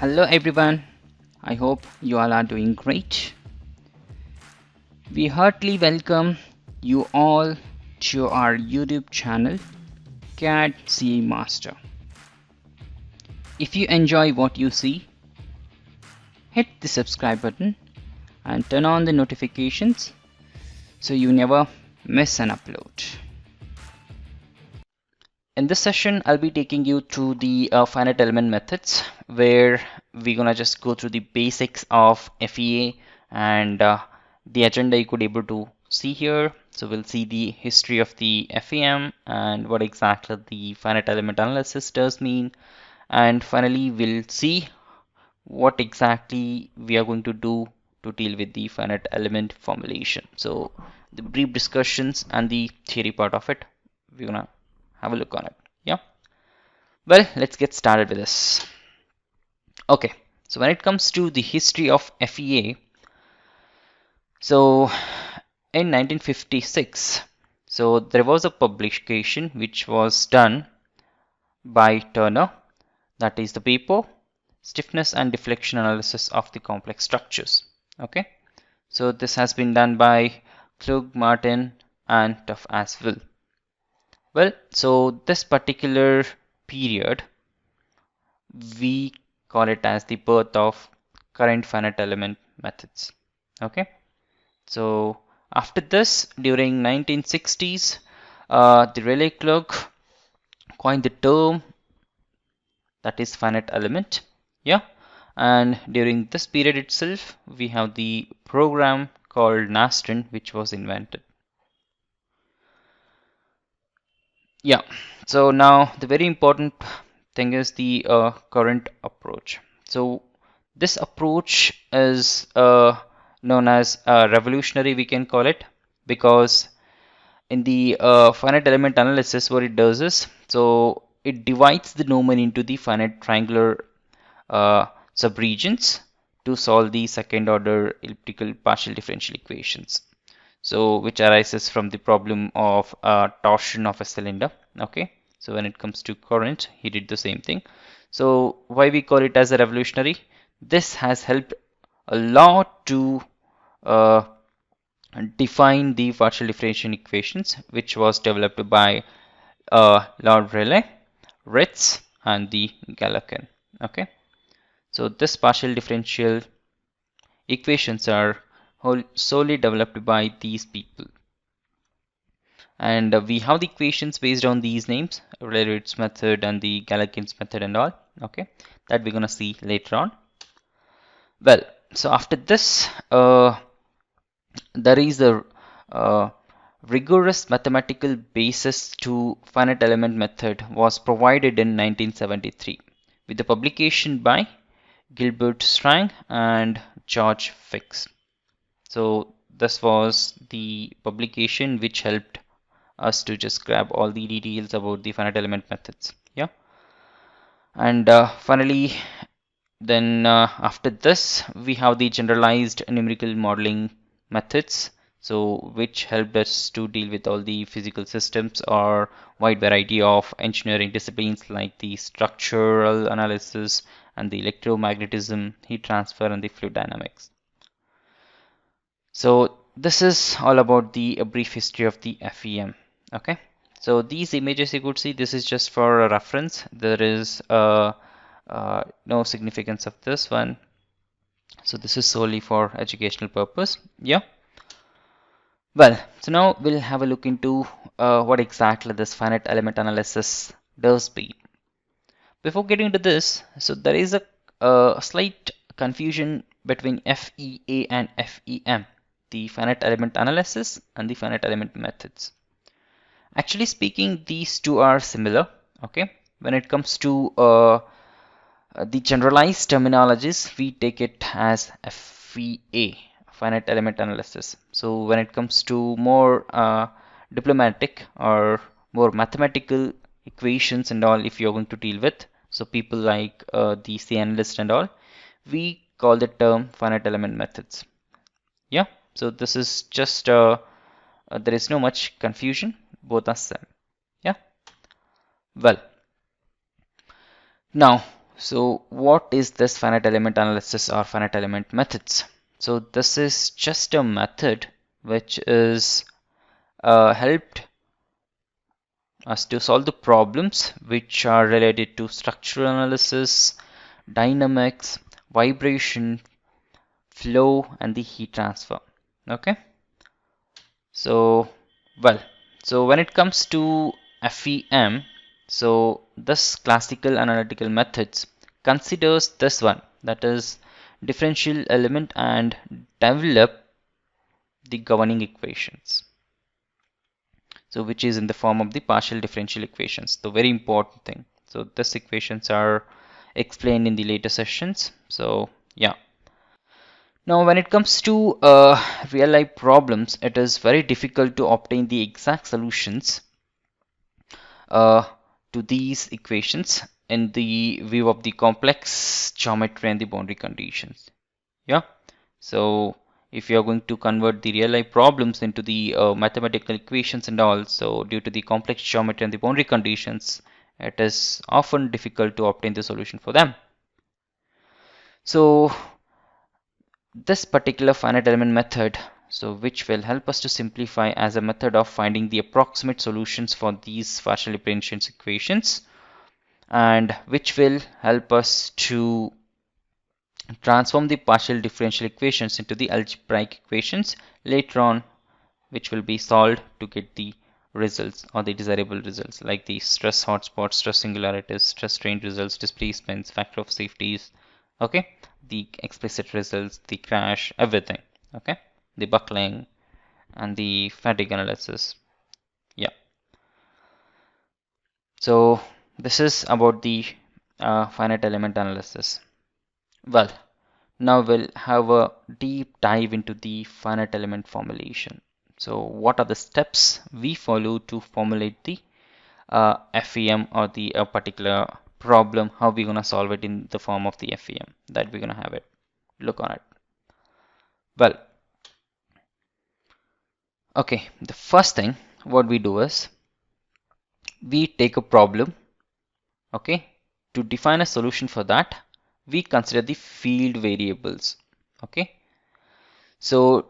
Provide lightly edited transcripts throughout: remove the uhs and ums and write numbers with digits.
Hello everyone, I hope you all are doing great. We heartily welcome you all to our YouTube channel CAD CA Master. If you enjoy what you see, hit the subscribe button and turn on the notifications so you never miss an upload. In this session, I'll be taking you through the finite element methods, where we're gonna just go through the basics of FEA and the agenda you could able to see here. So we'll see the history of the FEM and what exactly the finite element analysis does mean, and finally we'll see what exactly we are going to do to deal with the finite element formulation. So the brief discussions and the theory part of it, we're gonna have a look on it. Yeah, well, let's get started with this. Okay, so when it comes to the history of FEA, so in 1956, so there was a publication which was done by Turner, that is the paper Stiffness and Deflection Analysis of the Complex Structures. Okay, so this has been done by Klug, Martin and Tuff as well. Well, so this particular period, we call it as the birth of current finite element methods. Okay, so after this, during 1960s, the Rayleigh Klug coined the term that is finite element. Yeah, and during this period itself, we have the program called Nastran, which was invented. Yeah, so now the very important thing is the current approach. So this approach is known as revolutionary, we can call it, because in the finite element analysis, what it does is, so it divides the domain into the finite triangular subregions to solve the second order elliptical partial differential equations, so which arises from the problem of torsion of a cylinder. Okay, so when it comes to current, he did the same thing. So why we call it as a revolutionary? This has helped a lot to define the partial differential equations, which was developed by Lord Rayleigh, Ritz and the Galerkin. Okay, so this partial differential equations are solely developed by these people, and we have the equations based on these names, Rayleigh's method and the Galerkin's method and all. Okay, that we're gonna see later on. Well, so after this, there is a rigorous mathematical basis to finite element method was provided in 1973 with the publication by Gilbert Strang and George Fix. So this was the publication which helped us to just grab all the details about the finite element methods. Yeah, and finally, then after this, we have the generalized numerical modeling methods, so which helped us to deal with all the physical systems or wide variety of engineering disciplines like the structural analysis and the electromagnetism, heat transfer and the fluid dynamics. So this is all about the brief history of the FEM. Okay, so these images you could see, this is just for a reference. There is no significance of this one, so this is solely for educational purpose. Yeah, well, so now we'll have a look into what exactly this finite element analysis does be. Before getting into this, so there is a slight confusion between FEA and FEM, the finite element analysis and the finite element methods. Actually speaking, these two are similar. Okay, when it comes to the generalized terminologies, we take it as FEA, finite element analysis. So when it comes to more diplomatic or more mathematical equations and all, if you're going to deal with, so people like the C analyst and all, we call the term finite element methods. Yeah, so this is just there is no much confusion, both are same. Yeah, well, now So what is this finite element analysis or finite element methods? So this is just a method which is helped us to solve the problems which are related to structural analysis, dynamics, vibration, flow, and the heat transfer. Okay. So, well, so when it comes to FEM, so this classical analytical methods considers this one, that is differential element, and develop the governing equations. So which is in the form of the partial differential equations, the very important thing. So these equations are explained in the later sessions. So yeah. Now when it comes to real life problems, it is very difficult to obtain the exact solutions uh, to these equations in the view of the complex geometry and the boundary conditions. Yeah. So if you are going to convert the real life problems into the mathematical equations and all, so due to the complex geometry and the boundary conditions, it is often difficult to obtain the solution for them. So this particular finite element method, so which will help us to simplify as a method of finding the approximate solutions for these partial differential equations, and which will help us to transform the partial differential equations into the algebraic equations later on, which will be solved to get the results or the desirable results like the stress hotspots, stress singularities, stress strain results, displacements, factor of safeties, okay, the explicit results, the crash, everything, okay, the buckling and the fatigue analysis. Yeah. So this is about the finite element analysis. Well, now we'll have a deep dive into the finite element formulation. So what are the steps we follow to formulate the FEM or the particular problem, how we're gonna solve it in the form of the FEM that we're gonna have it, look on it. Well, okay, the first thing what we do is we take a problem, okay, to define a solution for that we consider the field variables, okay. So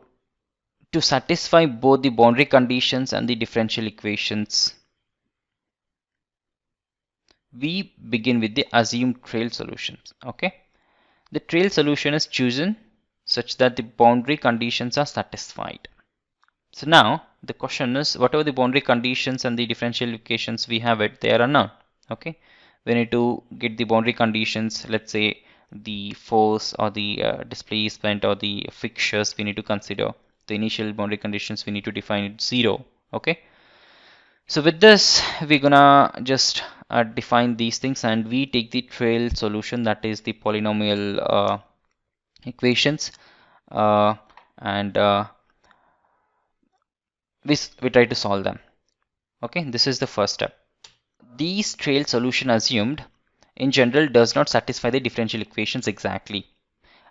to satisfy both the boundary conditions and the differential equations, we begin with the assumed trail solutions, okay. The trail solution is chosen such that the boundary conditions are satisfied. So now the question is, whatever the boundary conditions and the differential equations we have it, they are unknown, okay. We need to get the boundary conditions, let's say the force or the displacement or the fixtures we need to consider. The initial boundary conditions we need to define it 0, okay. So with this we're gonna just define these things, and we take the trail solution, that is the polynomial equations, and we try to solve them, okay. This is the first step. These trail solution assumed in general does not satisfy the differential equations exactly,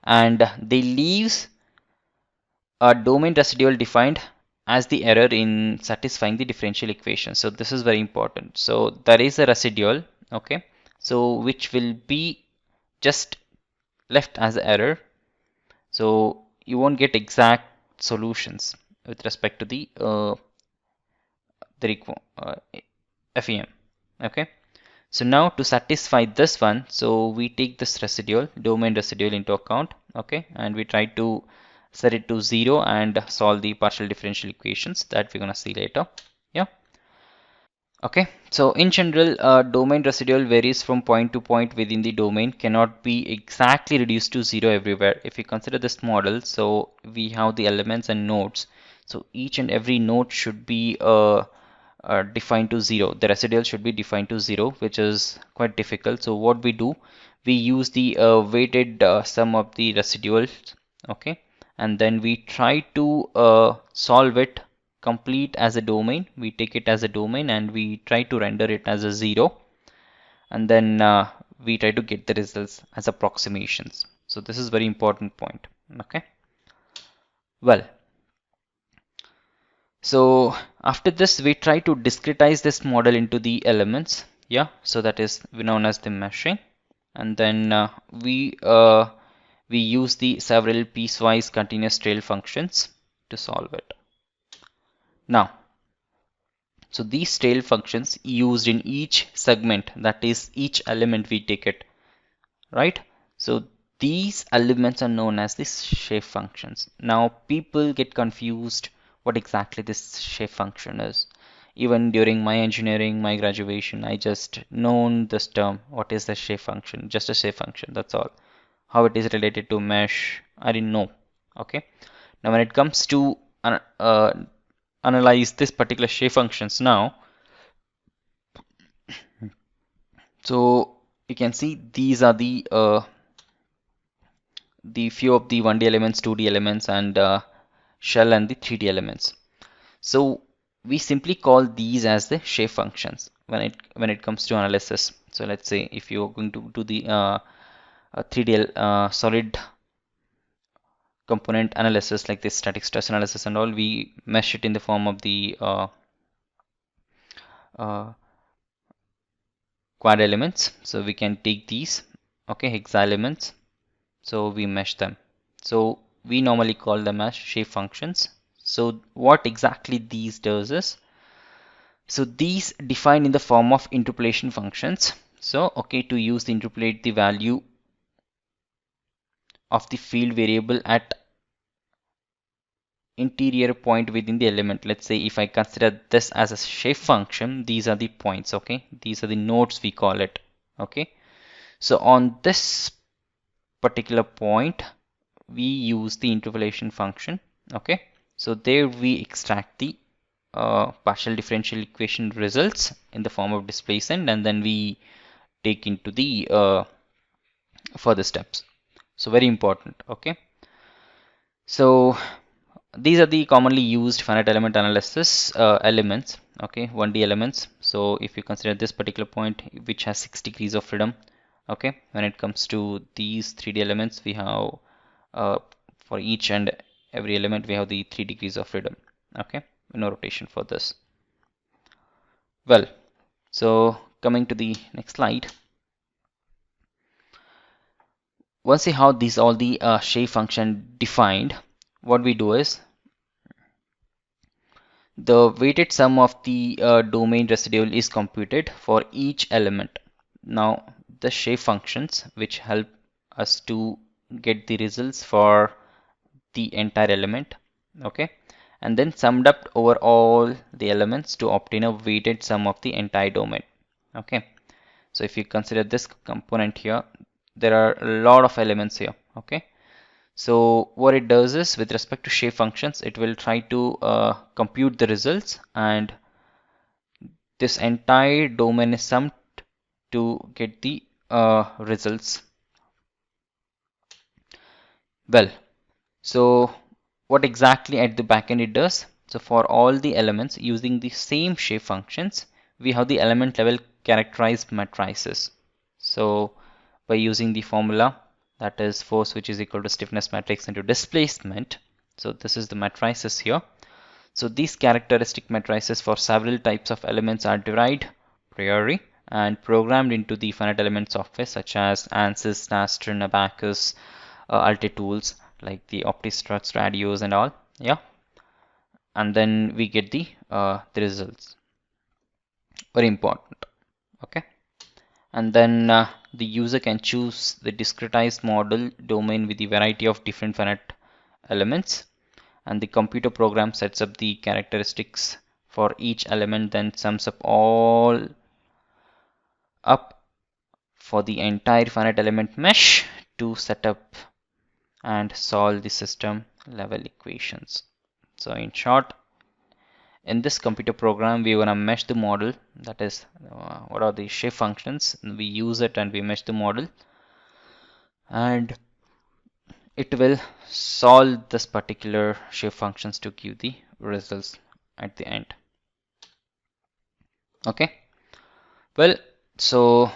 and they leaves a domain residual defined as the error in satisfying the differential equation. So this is very important. So there is a residual, okay, so which will be just left as error. So you won't get exact solutions with respect to the FEM, okay. So now to satisfy this one, so we take this residual, domain residual into account, okay, and we try to set it to 0 and solve the partial differential equations that we're gonna see later. Yeah. Okay. So in general, domain residual varies from point to point within the domain, cannot be exactly reduced to 0 everywhere. If you consider this model, so we have the elements and nodes. So each and every node should be defined to 0. The residual should be defined to 0, which is quite difficult. So what we do, we use the weighted sum of the residuals, okay, and then we try to solve it complete as a domain. We take it as a domain and we try to render it as a 0, and then we try to get the results as approximations. So this is very important point, okay. Well, so after this we try to discretize this model into the elements, yeah, so that is known as the meshing. and then we use the several piecewise continuous tail functions to solve it. Now, so these tail functions used in each segment, that is each element we take it, right? So these elements are known as the shape functions. Now people get confused what exactly this shape function is. Even during my engineering, my graduation, I just known this term. What is the shape function? Just a shape function, that's all. How it is related to mesh, I didn't know. Okay. Now when it comes to analyze this particular shape functions now, so you can see these are the few of the 1D elements, 2D elements, and shell and the 3D elements. So we simply call these as the shape functions when it comes to analysis. So let's say if you're going to do the 3D solid component analysis like this static stress analysis and all, we mesh it in the form of the quad elements. So we can take these, okay, hexa elements. So we mesh them. So we normally call them as shape functions. So what exactly these does is, so these define in the form of interpolation functions. So okay, to use the interpolate the value of the field variable at interior point within the element. Let's say if I consider this as a shape function, these are the points, okay, these are the nodes we call it, okay. So on this particular point we use the interpolation function, okay. So there we extract the partial differential equation results in the form of displacement, and then we take into the further steps. So very important, okay. So these are the commonly used finite element analysis elements, okay, 1D elements. So if you consider this particular point which has 6 degrees of freedom, okay, when it comes to these 3D elements, we have for each and every element we have the 3 degrees of freedom, okay, no rotation for this. Well, so coming to the next slide, once we have these all the shape function defined, what we do is the weighted sum of the domain residual is computed for each element. Now the shape functions which help us to get the results for the entire element, okay, and then summed up over all the elements to obtain a weighted sum of the entire domain, okay. So if you consider this component here, there are a lot of elements here, okay. So what it does is, with respect to shape functions, it will try to compute the results, and this entire domain is summed to get the results. Well, so what exactly at the backend it does? So for all the elements using the same shape functions, we have the element level characterized matrices. So by using the formula, that is force which is equal to stiffness matrix into displacement. So this is the matrices here. So these characteristic matrices for several types of elements are derived priori and programmed into the finite element software such as ANSYS, Nastran, Abacus, Altitools like the OptiStruct, Radios and all, yeah. And then we get the results. Very important, okay. And then the user can choose the discretized model domain with the variety of different finite elements, and the computer program sets up the characteristics for each element, then sums up all up for the entire finite element mesh to set up and solve the system level equations. So in short, in this computer program we want to mesh the model, that is what are the shape functions, we use it and we mesh the model, and it will solve this particular shape functions to give the results at the end, okay. Well, so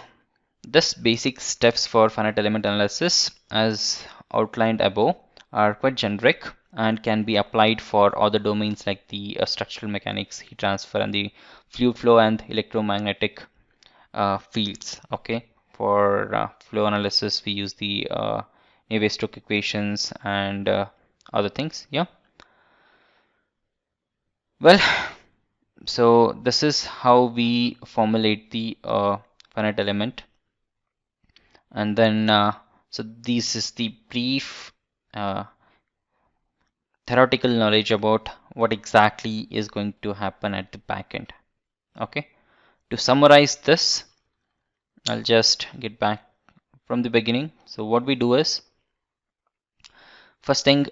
this basic steps for finite element analysis as outlined above are quite generic and can be applied for other domains like the structural mechanics, heat transfer, and the fluid flow and electromagnetic fields, okay, for flow analysis we use the Navier-Stokes equations and other things. Yeah. Well, so this is how we formulate the finite element, and then so this is the brief theoretical knowledge about what exactly is going to happen at the back end. Okay, to summarize this, I'll just get back from the beginning. So what we do is, first thing,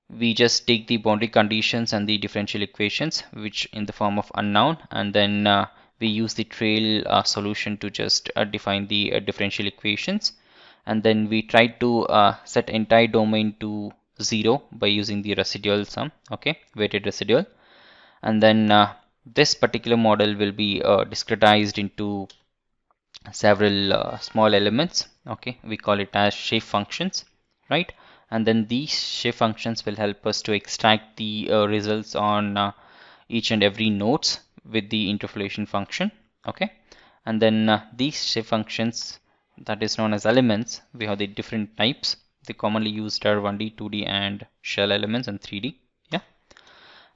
we just take the boundary conditions and the differential equations, which in the form of unknown, and then we use the trail solution to just define the differential equations, and then we try to set entire domain to 0 by using the residual sum, okay, weighted residual, and then this particular model will be discretized into several small elements, okay, we call it as shape functions, right? And then these shape functions will help us to extract the results on each and every nodes with the interpolation function, okay? And then these shape functions, that is known as elements, we have the different types. The commonly used are 1D, 2D and shell elements, and 3D. Yeah.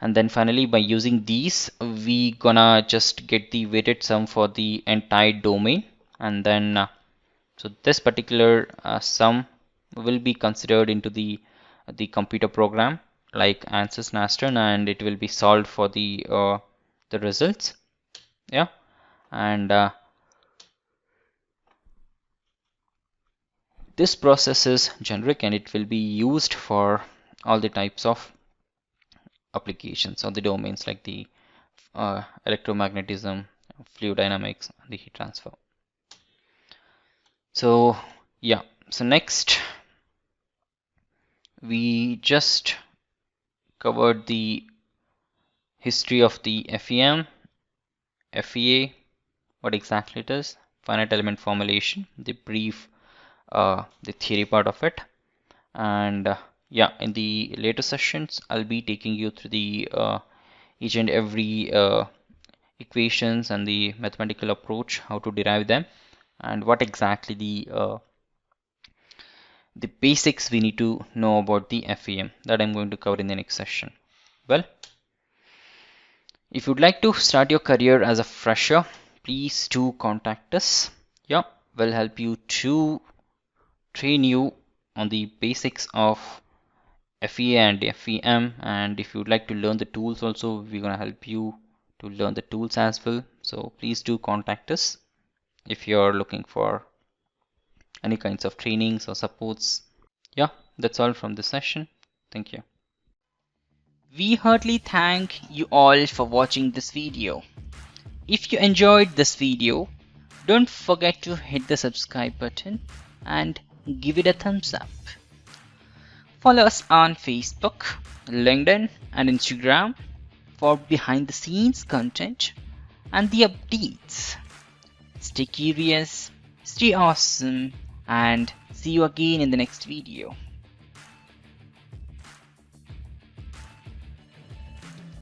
And then finally, by using these, we gonna just get the weighted sum for the entire domain, and then so this particular sum will be considered into the computer program like ANSYS Nastran, and it will be solved for the results. Yeah. And this process is generic and it will be used for all the types of applications or the domains like the electromagnetism, fluid dynamics, and the heat transfer. So yeah, so next we just covered the history of the FEM, FEA, what exactly it is, finite element formulation, the brief the theory part of it, and yeah, in the later sessions I'll be taking you through the each and every equations and the mathematical approach, how to derive them, and what exactly the basics we need to know about the FEM, that I'm going to cover in the next session. Well, if you'd like to start your career as a fresher, please do contact us. Yeah, we'll help you to train you on the basics of FEA and FEM, and if you'd like to learn the tools also, we're gonna help you to learn the tools as well. So please do contact us if you're looking for any kinds of trainings or supports. Yeah, that's all from this session. Thank you. We heartily thank you all for watching this video. If you enjoyed this video, don't forget to hit the subscribe button and give it a thumbs up. Follow us on Facebook, LinkedIn and Instagram for behind the scenes content and the updates. Stay curious, stay awesome, and see you again in the next video.